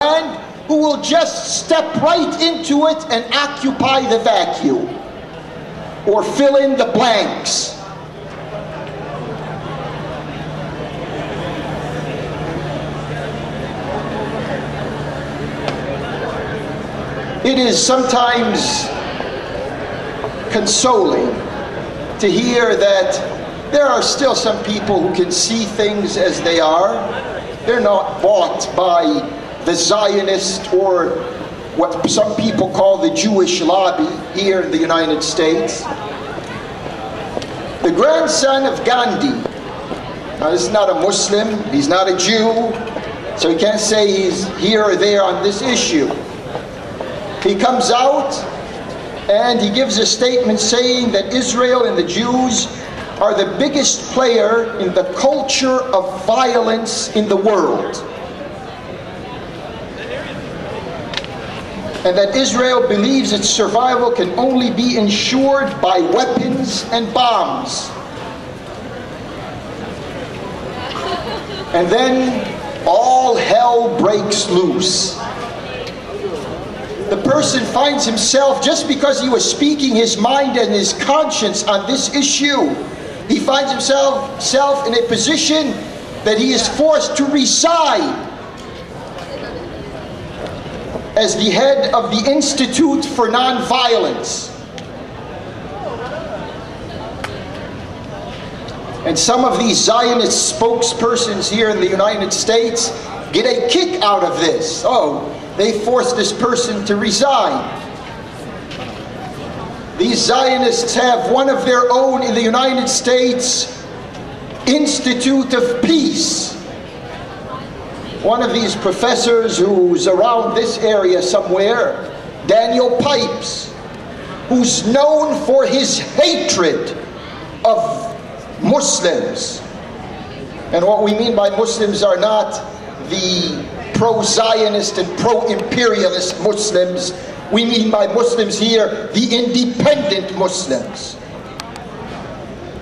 land who will just step right into it and occupy the vacuum or fill in the blanks. It is sometimes consoling to hear that there are still some people who can see things as they are. They're not bought by the Zionist or what some people call the Jewish lobby here in the United States. The grandson of Gandhi, now this is not a Muslim, he's not a Jew, so he can't say he's here or there on this issue. He comes out and he gives a statement saying that Israel and the Jews are the biggest player in the culture of violence in the world. And that Israel believes its survival can only be ensured by weapons and bombs. And then all hell breaks loose. The person finds himself, just because he was speaking his mind and his conscience on this issue, he finds himself in a position that he is forced to resign as the head of the Institute for Nonviolence. And some of these Zionist spokespersons here in the United States get a kick out of this. Oh, they forced this person to resign. These Zionists have one of their own in the United States, Institute of Peace. One of these professors who's around this area somewhere, Daniel Pipes, who's known for his hatred of Muslims. And what we mean by Muslims are not the pro-Zionist and pro-imperialist Muslims. We mean by Muslims here the independent Muslims.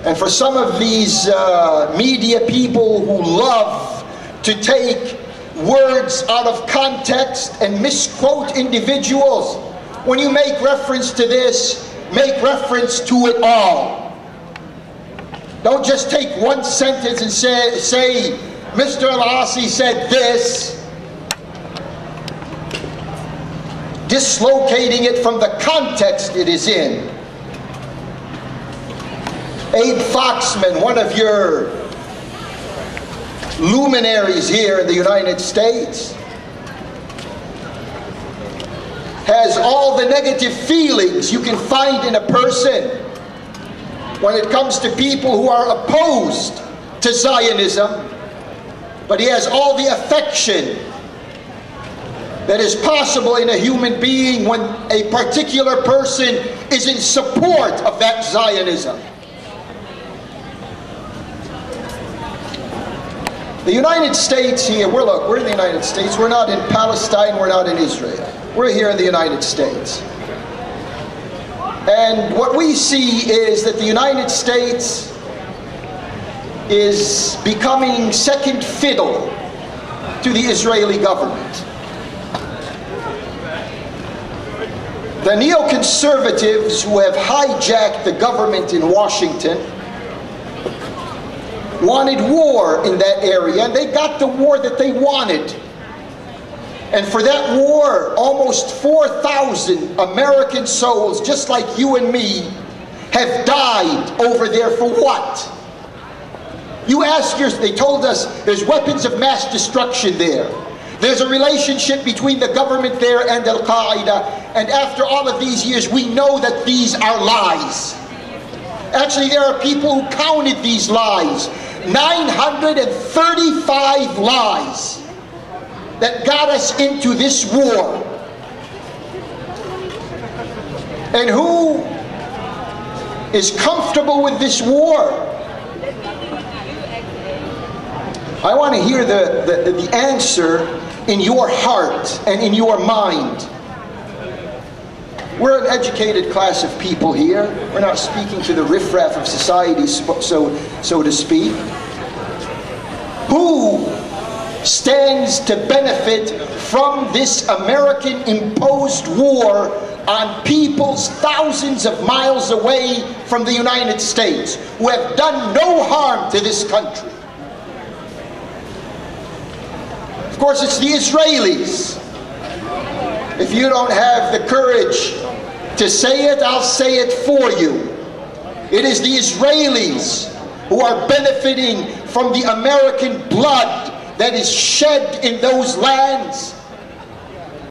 And for some of these media people who love to take words out of context and misquote individuals, when you make reference to this, make reference to it all. Don't just take one sentence and say Mr. Al-Asi said this, dislocating it from the context it is in. Abe Foxman, one of your luminaries here in the United States, has all the negative feelings you can find in a person when it comes to people who are opposed to Zionism, but he has all the affection that is possible in a human being when a particular person is in support of that Zionism. The United States here, we're in the United States, we're not in Palestine, we're not in Israel. We're here in the United States. And what we see is that the United States is becoming second fiddle to the Israeli government. The neoconservatives who have hijacked the government in Washington wanted war in that area, and they got the war that they wanted. And for that war, almost 4,000 American souls, just like you and me, have died over there for what? You ask they told us there's weapons of mass destruction there. There's a relationship between the government there and Al-Qaeda, and after all of these years, we know that these are lies. Actually, there are people who counted these lies. 935 lies that got us into this war. And who is comfortable with this war? I want to hear the answer in your heart and in your mind. We're an educated class of people here. We're not speaking to the riffraff of society, so to speak. Who stands to benefit from this American-imposed war on peoples thousands of miles away from the United States, who have done no harm to this country. Of course, it's the Israelis. If you don't have the courage to say it, I'll say it for you. It is the Israelis who are benefiting from the American blood that is shed in those lands,